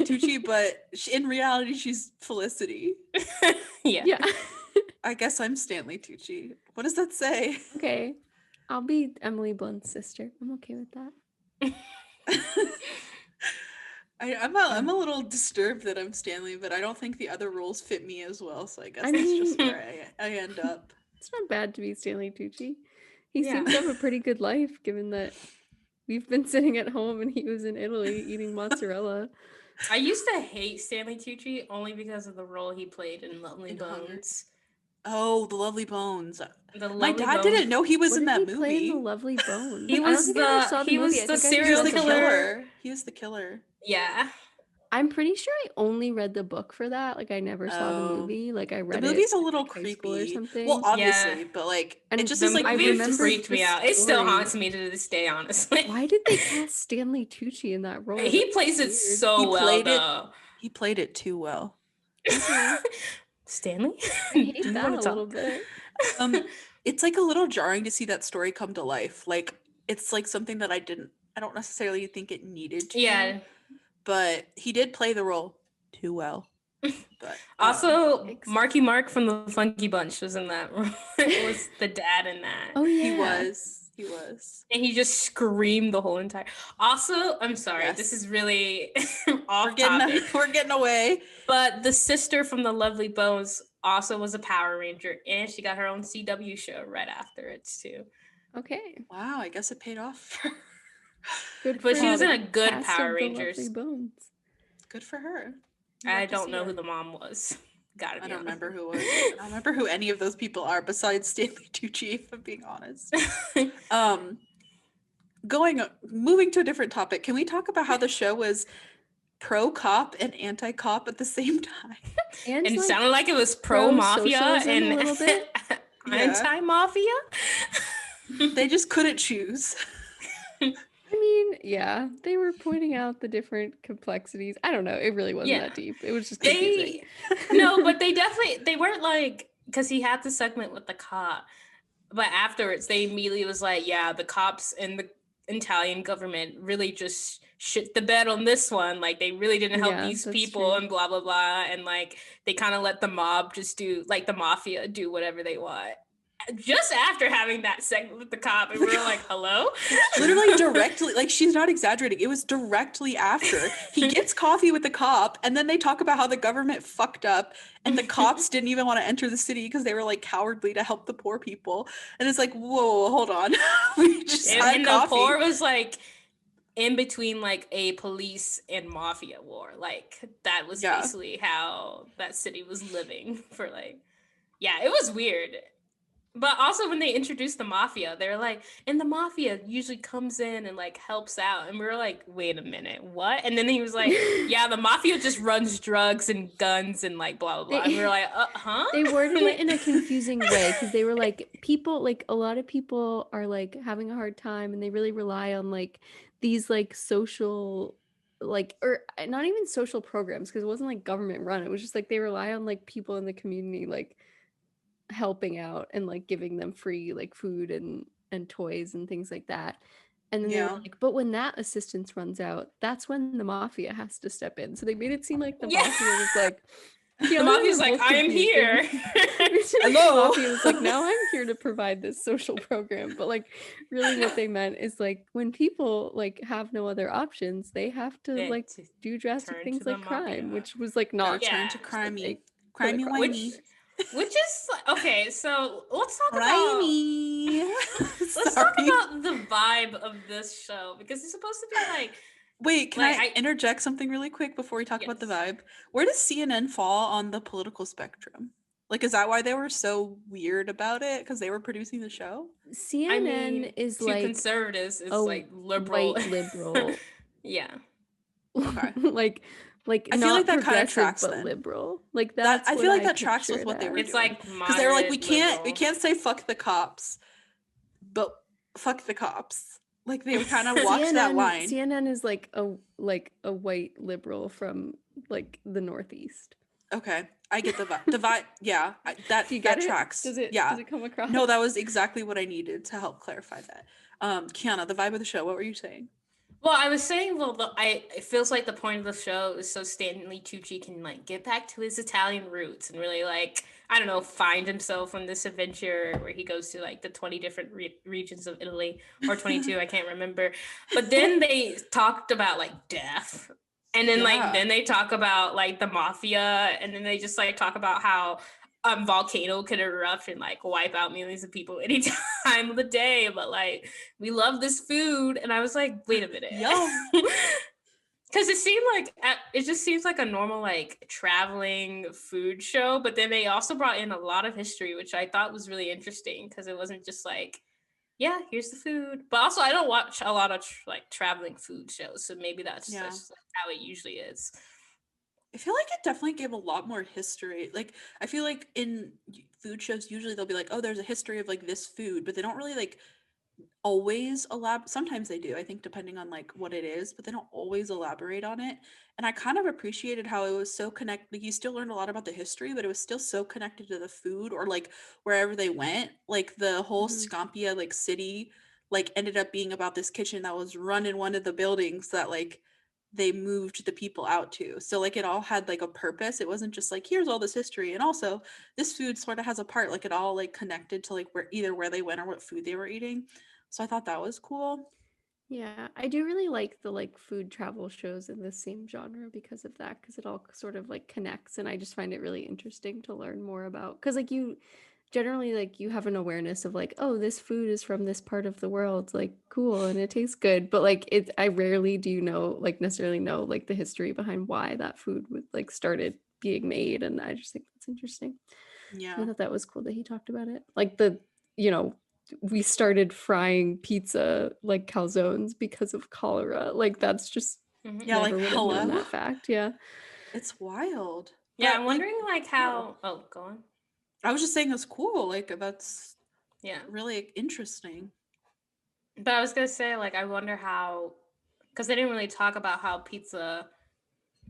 Tucci, but in reality, she's Felicity. Yeah. I guess I'm Stanley Tucci. What does that say? Okay. I'll be Emily Blunt's sister. I'm okay with that. I'm a little disturbed that I'm Stanley, but I don't think the other roles fit me as well. So I guess that's just where I end up. It's not bad to be Stanley Tucci. He seems to have a pretty good life, given that we've been sitting at home and he was in Italy eating mozzarella. I used to hate Stanley Tucci only because of the role he played in Lovely Bones. Oh, The Lovely Bones. My dad didn't know he was in that movie. Play in The Lovely Bones. He was the serial killer. He was the killer. Yeah. I'm pretty sure I only read the book for that. Like I never saw the movie. Like I read the movie's it a little like creepy or something. Well, obviously, but like and it just is like it freaked me out. It still haunts me to this day, honestly. Why did they cast Stanley Tucci in that role? He plays it so well. He played it too well. Stanley? I hate that a little bit. It's like a little jarring to see that story come to life. Like it's like something that I don't necessarily think it needed to. Yeah. But he did play the role too well. But also, Marky Mark from the Funky Bunch was in that role. It was the dad in that. Oh yeah, he was, and he just screamed the whole entire. Also, I'm sorry, this is really off topic. We're getting away. But the sister from the Lovely Bones also was a Power Ranger, and she got her own CW show right after it too. Okay. Wow, I guess it paid off. Good, but she was in a good Power Rangers. Bones. Good for her. I don't know who the mom was. I don't remember who it was. I don't remember who any of those people are besides Stanley Tucci, if I'm being honest. Moving to a different topic, can we talk about how the show was pro-cop and anti-cop at the same time? And it sounded like it was pro-mafia and a little bit. Anti-mafia? They just couldn't choose. I mean, yeah, they were pointing out the different complexities. I don't know. It really wasn't that deep. It was just confusing. No, but they weren't like, because he had the segment with the cop, but afterwards they immediately was like, yeah, the cops and the Italian government really just shit the bed on this one. Like they really didn't help these people and blah, blah, blah. And like, they kind of let the mob just do, like the mafia do whatever they want. Just after having that segment with the cop, and we were like, hello? Literally directly, like she's not exaggerating. It was directly after. He gets coffee with the cop, and then they talk about how the government fucked up, and the cops didn't even want to enter the city because they were like cowardly to help the poor people. And it's like, whoa, hold on. We just had coffee. The poor was like in between like a police and mafia war. Like that was basically how that city was living for like, it was weird. But also when they introduced the mafia, they're like, and the mafia usually comes in and like helps out. And we were like, wait a minute, what? And then he was like, yeah, the mafia just runs drugs and guns and like blah, blah, blah. And we were like, huh? They worded it in a confusing way because they were like, people, like a lot of people are like having a hard time and they really rely on like these like social, like, or not even social programs because it wasn't like government run. It was just like they rely on like people in the community, like, helping out and like giving them free like food and toys and things like that. And then they were like, but when that assistance runs out, that's when the mafia has to step in. So they made it seem like the mafia was like, the mafia's like, I am here. Hello. The mafia was like, now I'm here to provide this social program. But like really what they meant is like when people like have no other options, they have to like do drastic things like crime, which was like not turn to crimey whiny. Which is okay, so let's talk about the vibe of this show because it's supposed to be like. Wait, can I interject something really quick before we talk about the vibe? Where does CNN fall on the political spectrum? Like, is that why they were so weird about it? Because they were producing the show? CNN is too like conservatives is a like liberal. white liberal. Yeah. Okay. like I feel like not that kind of progressive tracks but then. liberal. Like That that's I what feel like I that tracks picture with it what they were as. It's doing. like Because they were like, moderate we liberal. can't say fuck the cops, but fuck the cops. Like they kind of walked that line. CNN is like a white liberal from like the Northeast. Okay, I get the vibe. The vibe, yeah, Do you that get it? tracks. Does it come across? No, that was exactly what I needed to help clarify that. Kiana, the vibe of the show. What were you saying? Well, I was saying, it feels like the point of the show is so Stanley Tucci can like get back to his Italian roots and really like, I don't know, find himself on this adventure where he goes to like the 20 different regions of Italy, or 22, I can't remember. But then they talked about like death. And then then they talk about like the mafia, and then they just like talk about how volcano could erupt and like wipe out millions of people any time of the day, but like we love this food. And I was like, wait a minute. Because it just seems like a normal like traveling food show, but then they also brought in a lot of history, which I thought was really interesting, because it wasn't just like, yeah, here's the food. But also I don't watch a lot of like traveling food shows, so maybe that's just like how it usually is. I feel like it definitely gave a lot more history. Like, I feel like in food shows, usually they'll be like, oh, there's a history of like this food, but they don't really like always sometimes they do, I think, depending on like what it is, but they don't always elaborate on it. And I kind of appreciated how it was so connected. Like, you still learned a lot about the history, but it was still so connected to the food, or like wherever they went. Like the whole Scampia like city like ended up being about this kitchen that was run in one of the buildings that like they moved the people out to. So like it all had like a purpose. It wasn't just like, here's all this history, and also this food sort of has a part. Like it all like connected to like where they went or what food they were eating. So I thought that was cool. Yeah, I do really like the like food travel shows in the same genre because of that, because it all sort of like connects, and I just find it really interesting to learn more about, because like you generally like you have an awareness of like, oh, this food is from this part of the world, like cool, and it tastes good, but like I rarely do necessarily know like the history behind why that food was like started being made, and I just think that's interesting. Yeah. I thought that was cool that he talked about it. Like we started frying pizza like calzones because of cholera. Like that's just yeah, never like would have known that fact. Yeah. It's wild. Yeah, but I'm wondering like how go on. I was just saying that's cool. Like that's really interesting. But I was gonna say, like, I wonder how, because they didn't really talk about how pizza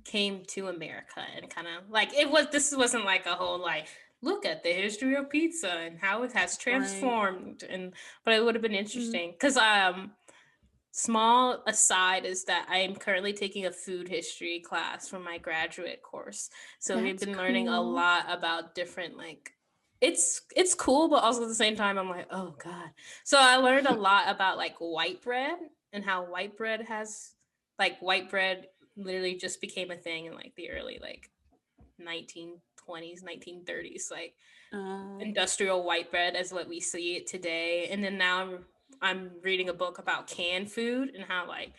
came to America, and kind of like this wasn't like a whole like look at the history of pizza and how it has transformed, but it would have been interesting, because small aside is that I'm currently taking a food history class for my graduate course, so we've been learning a lot about different like it's cool, but also at the same time I'm like, oh god. So I learned a lot about like white bread, and how white bread literally just became a thing in like the early like 1920s 1930s, like industrial white bread as what we see it today. And then now I'm reading a book about canned food, and how like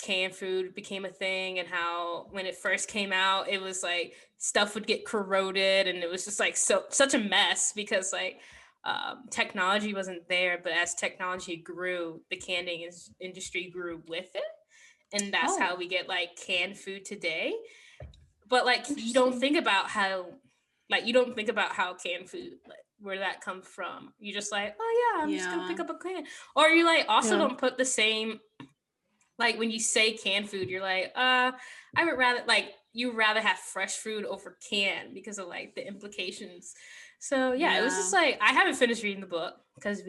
canned food became a thing, and how when it first came out it was like stuff would get corroded, and it was just like such a mess, because like technology wasn't there, but as technology grew, the canning industry grew with it, and that's how we get like canned food today. But like you don't think about how canned food, like where that comes from. You just like, oh yeah, I'm just gonna pick up a can. Or you like also don't put the same, like when you say canned food, you're like, I would rather like you rather have fresh food over canned because of like the implications. So it was just like, I haven't finished reading the book because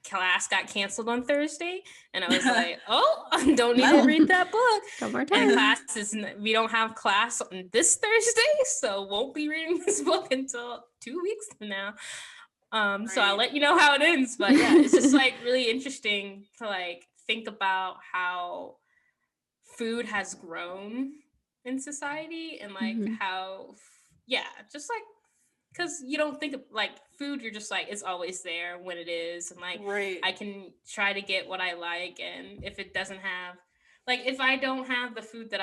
class got canceled on Thursday, and I was like, oh, I don't need to read that book. Got more time. And we don't have class on this Thursday, so won't be reading this book until 2 weeks from now. So I'll let you know how it ends. But yeah, it's just like really interesting to like think about how food has grown in society, and like how just like, because you don't think of like food, you're just like, it's always there when it is, and like I can try to get what I like, and if it doesn't have like if I don't have the food that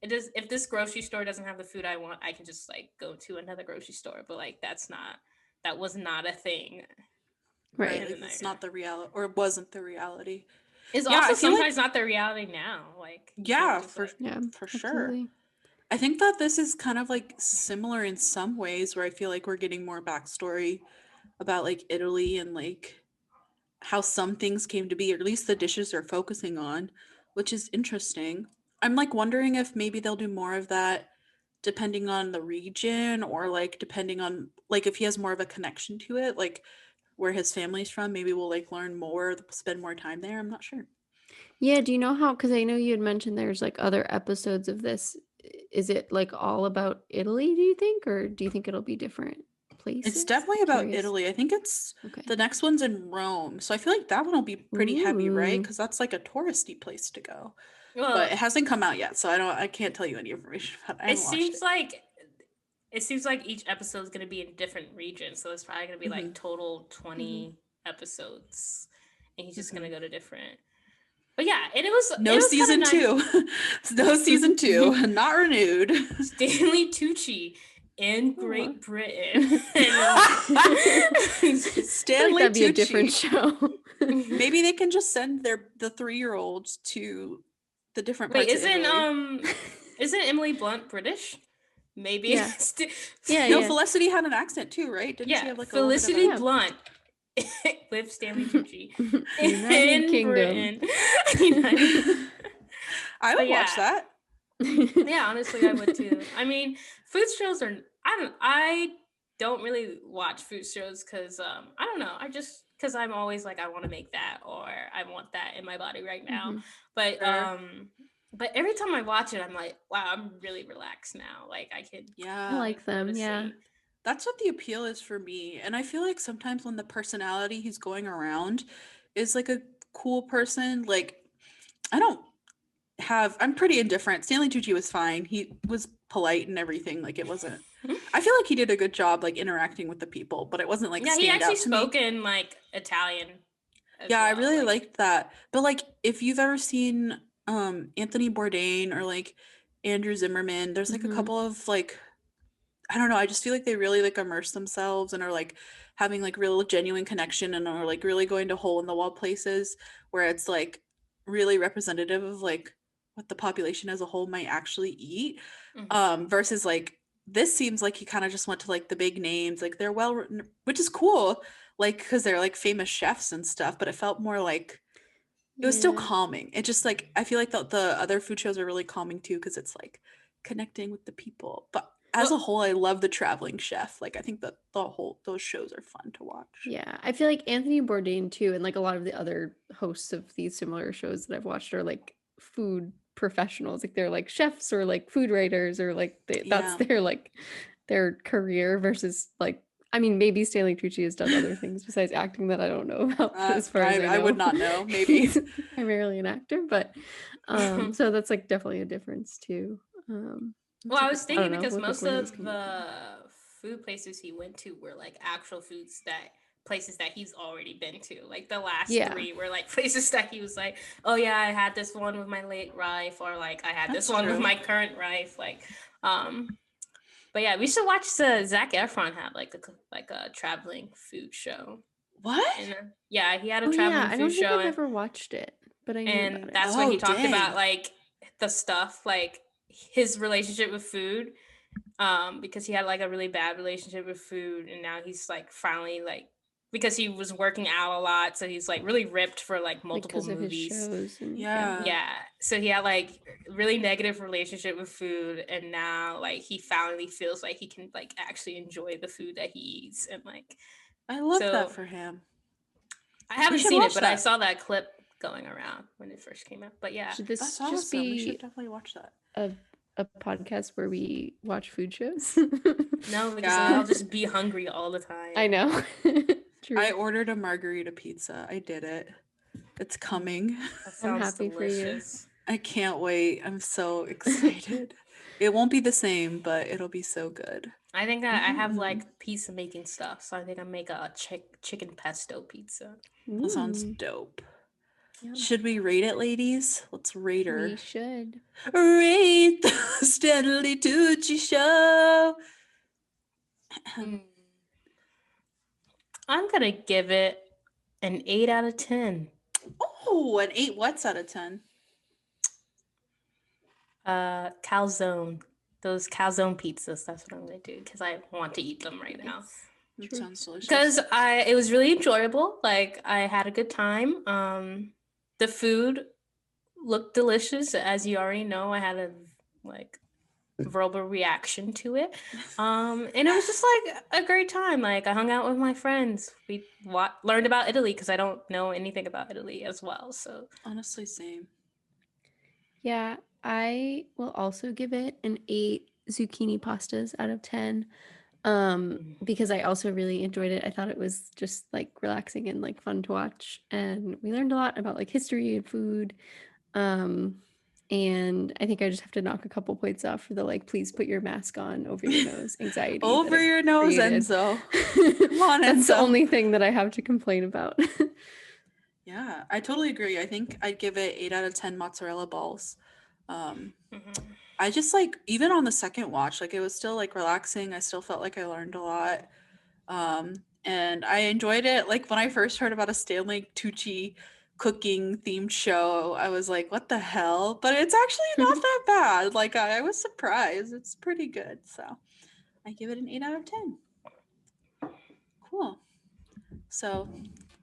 if this grocery store doesn't have the food I want, I can just like go to another grocery store. But like that was not a thing. Right. Like it's not the reality, or it wasn't the reality. It's also sometimes not the reality now. Like for sure. I think that this is kind of like similar in some ways, where I feel like we're getting more backstory about like Italy and like how some things came to be, or at least the dishes they're focusing on, which is interesting. I'm like wondering if maybe they'll do more of that depending on the region, or like depending on like if he has more of a connection to it, like where his family's from, maybe we'll like learn more, spend more time there. I'm not sure. Yeah, do you know how, because I know you had mentioned there's like other episodes of this. Is it like all about Italy, do you think, or do you think it'll be different places? It's definitely about Italy. I think it's the next one's in Rome, so I feel like that one will be pretty heavy, right? Because that's like a touristy place to go. Well, but it hasn't come out yet, so I can't tell you any information about it. It seems like each episode is going to be in a different region, so it's probably going to be like total 20 episodes, and he's just going to go to different. But yeah, and it was season 2. No season 2, not renewed. Stanley Tucci in Great Britain. Stanley that'd be Tucci. A different show. Maybe they can just send the 3-year-olds to the different parts of Italy. Isn't Emily Blunt British? Maybe. Yeah. Felicity had an accent too, right? Didn't she have like Felicity Blunt with Stanley Tucci in Britain. I would watch that. Yeah, honestly, I would too. I mean, food shows are. I don't really watch food shows because I don't know. I just because I'm always like I want to make that, or I want that in my body right now. But but every time I watch it, I'm like, wow, I'm really relaxed now. Like I could. Yeah, I like them. Yeah. That's what the appeal is for me. And I feel like sometimes when the personality he's going around is like a cool person, like I'm pretty indifferent. Stanley Tucci was fine. He was polite and everything. Like it wasn't, I feel like he did a good job like interacting with the people, but it wasn't like he actually spoke in like Italian. I really liked that. But like if you've ever seen Anthony Bourdain or like Andrew Zimmerman, there's like a couple of like, I don't know, I just feel like they really like immerse themselves and are like having like real genuine connection and are like really going to hole in the wall places where it's like really representative of like what the population as a whole might actually eat. Versus like this seems like he kind of just went to like the big names, like they're well written, which is cool, like because they're like famous chefs and stuff, but it felt more like it was still calming. It just like I feel like the other food shows are really calming too because it's like connecting with the people. But as a whole, I love the traveling chef. Like I think that those shows are fun to watch. Yeah, I feel like Anthony Bourdain too, and like a lot of the other hosts of these similar shows that I've watched are like food professionals. Like they're like chefs or like food writers or like that's their like their career versus like. I mean, maybe Stanley Tucci has done other things besides acting that I don't know about. As far as I would not know. Maybe he's primarily an actor, but so that's like definitely a difference too. Well, I was thinking because most of the food places he went to were like actual places that he's already been to. Like the last 3 were like places that he was like, oh yeah, I had this one with my late wife, or like I had this one with my current wife. Like, but yeah, we should watch the Zac Efron have like a traveling food show. What? And, yeah, he had a traveling food show. I don't think I've ever watched it, but I knew about it. That's when he talked about like the stuff like his relationship with food, because he had like a really bad relationship with food, and now he's like finally like because he was working out a lot, so he's like really ripped for like multiple movies. Of his shows and, so he had like really negative relationship with food, and now like he finally feels like he can like actually enjoy the food that he eats, and like I love that for him. I haven't seen it, but I saw that clip going around when it first came out. But yeah, should this That's just awesome. be we should definitely watch that. A podcast where we watch food shows? No, because I'll just be hungry all the time. I know. True. I ordered a margarita pizza. I did it. It's coming. I'm happy delicious. For you. I can't wait. I'm so excited. It won't be the same, but it'll be so good. I think I have like pizza making stuff, so I think I make a chicken pesto pizza. That sounds dope. Yeah. Should we rate it, ladies? Let's rate her. We should. Rate the Stanley Tucci show. I'm gonna give it an 8 out of 10. Oh, an 8 what's out of 10? Calzone. Those calzone pizzas. That's what I'm gonna do because I want to eat them right now. That sounds delicious. Because it was really enjoyable. Like, I had a good time. The food looked delicious, as you already know. I had a verbal reaction to it, and it was just like a great time. Like, I hung out with my friends. We learned about Italy because I don't know anything about Italy as well. So honestly, same. Yeah, I will also give it an 8 zucchini pastas out of 10. Because I also really enjoyed it. I thought it was just like relaxing and like fun to watch, and we learned a lot about like history and food. And I think I just have to knock a couple points off for the like, please put your mask on over your nose anxiety. Over your nose, created. Enzo. Come on, That's Enzo. The only thing that I have to complain about. Yeah, I totally agree. I think I'd give it 8 out of 10 mozzarella balls. I just like, even on the second watch, like it was still like relaxing. I still felt like I learned a lot. And I enjoyed it. Like when I first heard about a Stanley Tucci cooking themed show, I was like, what the hell? But it's actually not that bad. Like I was surprised. It's pretty good. So I give it an 8 out of 10. Cool. So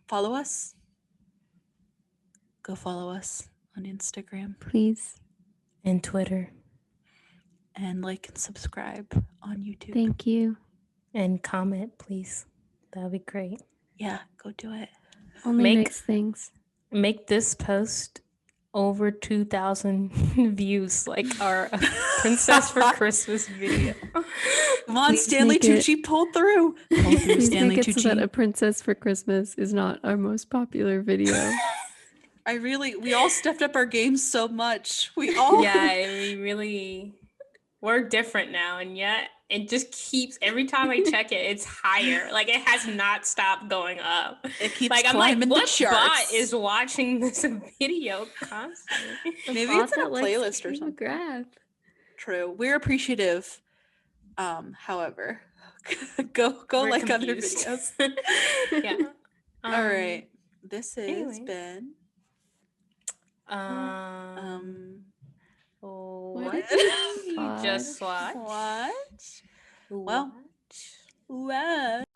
follow us. Go follow us on Instagram, please. And Twitter. And like and subscribe on YouTube. Thank you. And comment, please. That would be great. Yeah, go do it. Only nice things. Make this post over 2,000 views, like our Princess for Christmas video. Come on, Stanley Tucci, pull through. Please Stanley make it Tucci. So that a Princess for Christmas is not our most popular video. We all stepped up our games so much. We we're different now, and yet it just keeps, every time I check it, it's higher. Like, it has not stopped going up. It keeps like, climbing the charts. What bot is watching this video constantly? Maybe it's in a playlist or something. Grab. True. We're appreciative. However, go we're like confused. Other videos. Yeah. All right. This has been what did you just watch? What? Well, what?